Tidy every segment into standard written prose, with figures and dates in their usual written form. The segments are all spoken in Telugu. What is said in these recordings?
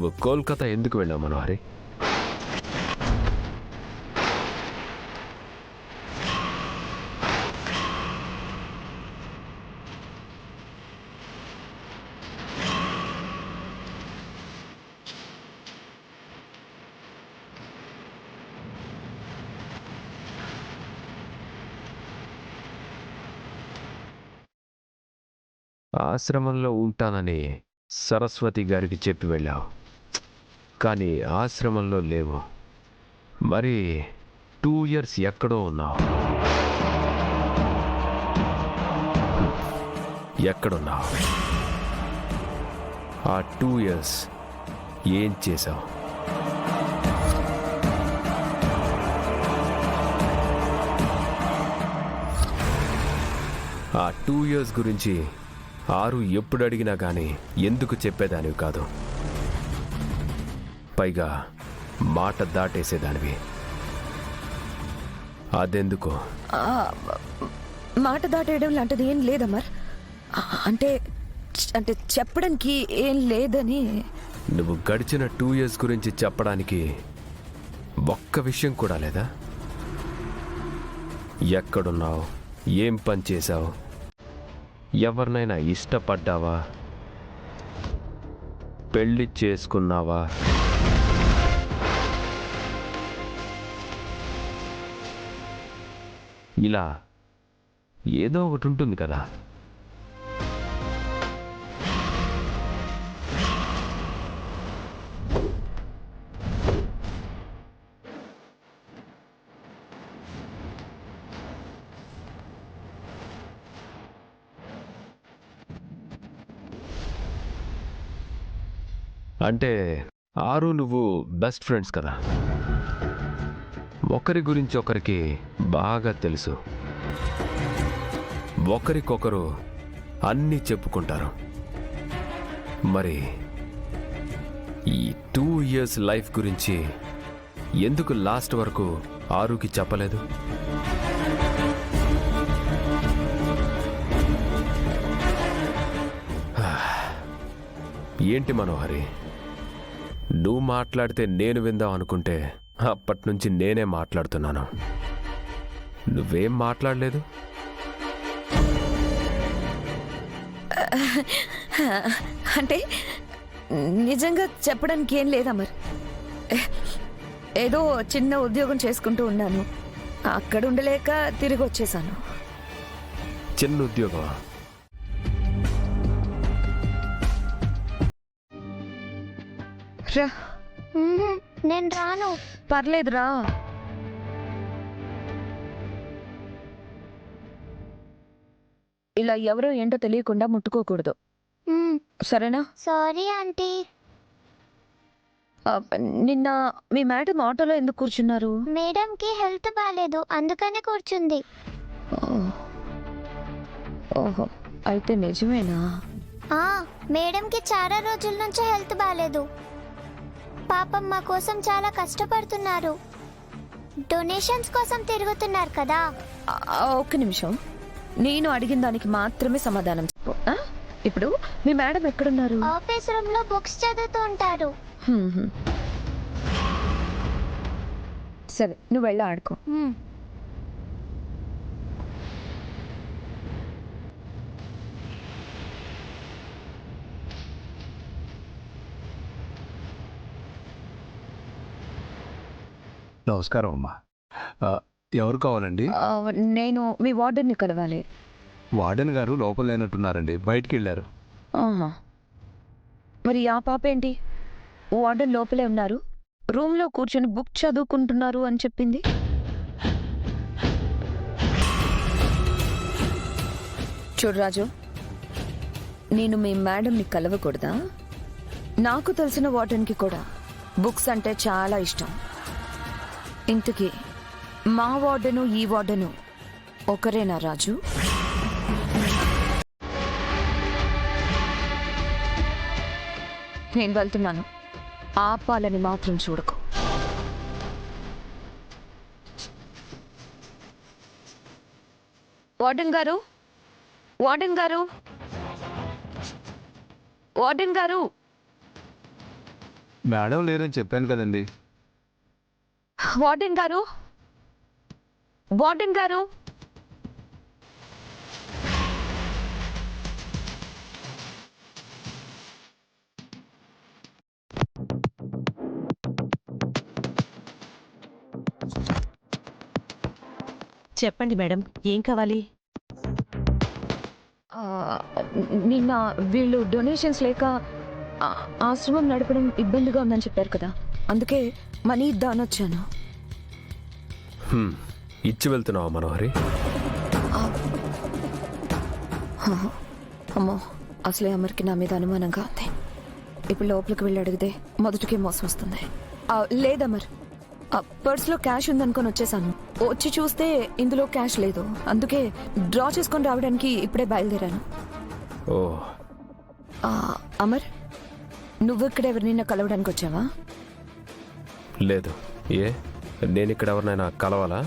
నువ్వు కోల్కతా ఎందుకు వెళ్ళావు మనోహరి? ఆశ్రమంలో ఉంటానని సరస్వతి గారికి చెప్పి వెళ్ళావు, కానీ ఆశ్రమంలో లేవు. మరి 2 years ఎక్కడో ఉన్నావు. ఎక్కడున్నావు? ఆ 2 years ఏం చేశావు? ఆ 2 years గురించి ఆరు ఎప్పుడు అడిగినా కానీ ఎందుకు చెప్పేదానివి కాదు. పైగా మాట దాటేసేదానివి. అదెందుకు? మాట దాటేయడం లాంటిది ఏం లేదమ్మర్. అంటే అంటే చెప్పడానికి ఏం లేదని. నువ్వు గడిచిన 2 years గురించి చెప్పడానికి ఒక్క విషయం కూడా లేదా? ఎక్కడున్నావు? ఏం పని చేశావు? ఎవరినైనా ఇష్టపడ్డావా? పెళ్లి చేసుకున్నావా? ఇలా ఏదో ఒకటి ఉంటుంది కదా. అంటే ఆరు నువ్వు బెస్ట్ ఫ్రెండ్స్ కదా. ఒకరి గురించి ఒకరికి బాగా తెలుసు. ఒకరికొకరు అన్నీ చెప్పుకుంటారు. మరి ఈ 2 years లైఫ్ గురించి ఎందుకు లాస్ట్ వరకు ఆరుకి చెప్పలేదు? ఏంటి మనోహరి, నువ్వు మాట్లాడితే నేను విందాం అనుకుంటే అప్పటి నుంచి నేనే మాట్లాడుతున్నాను. నువ్వేం మాట్లాడలేదు. అంటే నిజంగా చెప్పడానికి ఏం లేదా మరి. ఏదో చిన్న ఉద్యోగం చేసుకుంటూ ఉన్నాను, అక్కడ ఉండలేక తిరిగి వచ్చేసాను. చిన్న ఉద్యోగం? రా. నేను రాను. పర్లేదురా. ఇలా ఎవరో ఏంటో తెలియకుండా ముట్టుకోకూడదు, సరేనా? Sorry aunty. నిన్న మీ మేడం ఆటోలో ఎందుకు కూర్చున్నారు? మేడంకి హెల్త్ బాగాలేదు, అందుకనే కూర్చుంది. ఓహో, అయితే నిజమేనా? మేడంకి చాలా రోజుల నుంచి హెల్త్ బాగాలేదు. పాపం మా కోసం చాలా కష్టపడుతున్నారు. డొనేషన్స్ కోసం తిరుగుతున్నారు కదా. ఒక్క నిమిషం, నేను అడిగిన దానికి మాత్రమే సమాధానం చెప్పు. ఇప్పుడు మీ మేడం ఎక్కడున్నారు? ఆఫీస్ రూమ్ లో బుక్స్ చదువుతూ ఉంటారు. సరే, నువ్వు వెళ్ళి ఆడుకో. నమస్కారం అమ్మా. ఎవరు కావాలండి? నేను మీ వార్డెన్ని కలవాలి. వార్డెన్ గారు లోపల లేనట్టున్నారండి, బయటికి వెళ్ళారు. మరి ఆ పాప ఏంటి? వార్డెన్ లోపలే ఉన్నారు, రూమ్లో కూర్చొని బుక్ చదువుకుంటున్నారు అని చెప్పింది. చూడు రాజు, నేను మీ మేడంని కలవకూడదా? నాకు తెలిసిన వార్డెన్కి కూడా బుక్స్ అంటే చాలా ఇష్టం. ఇంతకీ మా వార్డెను ఈ వార్డెను ఒకరేనా రాజు? నేను వెళ్తున్నాను, ఆపాలని మాత్రం చూడకు. వార్డెన్ గారు, వార్డెన్ గారు, వార్డెన్ గారు. మేడం లేరని చెప్పాను కదండి. వార్డెన్ గారు, వార్డెన్ గారు. చెప్పండి మేడం, ఏం కావాలి? ఆ, నిన్న వీళ్ళు డొనేషన్స్ లేక ఆశ్రమం నడపడం ఇబ్బందిగా ఉందని చెప్పారు కదా, అందుకే మనీ ఇద్దామని వచ్చాను. ఇచ్చి వెళ్తున్నావా మనోహరి? అమ్మో, అసలే అమర్కి నా మీద అనుమానంగా ఉంది. ఇప్పుడు లోపలికి వెళ్ళి అడిగితే మొదటికే మోసం వస్తుంది. లేదమర్, పర్స్లో క్యాష్ ఉందనుకొని వచ్చేసాను. వచ్చి చూస్తే ఇందులో క్యాష్ లేదు, అందుకే డ్రా చేసుకొని రావడానికి ఇప్పుడే బయలుదేరాను. ఓ, అమర్, నువ్వు ఇక్కడ ఎవరినైనా కలవడానికి వచ్చావా? లేదు. ఏ, నేను ఇక్కడ ఎవరినైనా కలవాలా?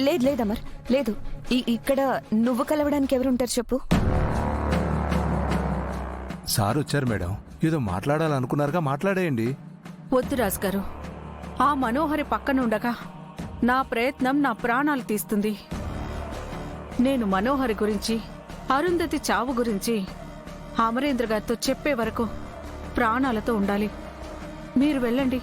లేదు లేదు అమర్, లేదు. ఇక్కడ నువ్వు కలవడానికి ఎవరుంటారు చెప్పు? సార్ వచ్చారు మేడం, ఏదో మాట్లాడాలనుకున్నారుగా, మాట్లాడేయండి. వద్దు రాజు గారు, ఆ మనోహరి పక్కనుండగా నా ప్రయత్నం నా ప్రాణాలు తీస్తుంది. నేను మనోహరి గురించి, అరుంధతి చావు గురించి అమరేంద్ర గారితో చెప్పే వరకు ప్రాణాలతో ఉండాలి. మీరు వెళ్ళండి.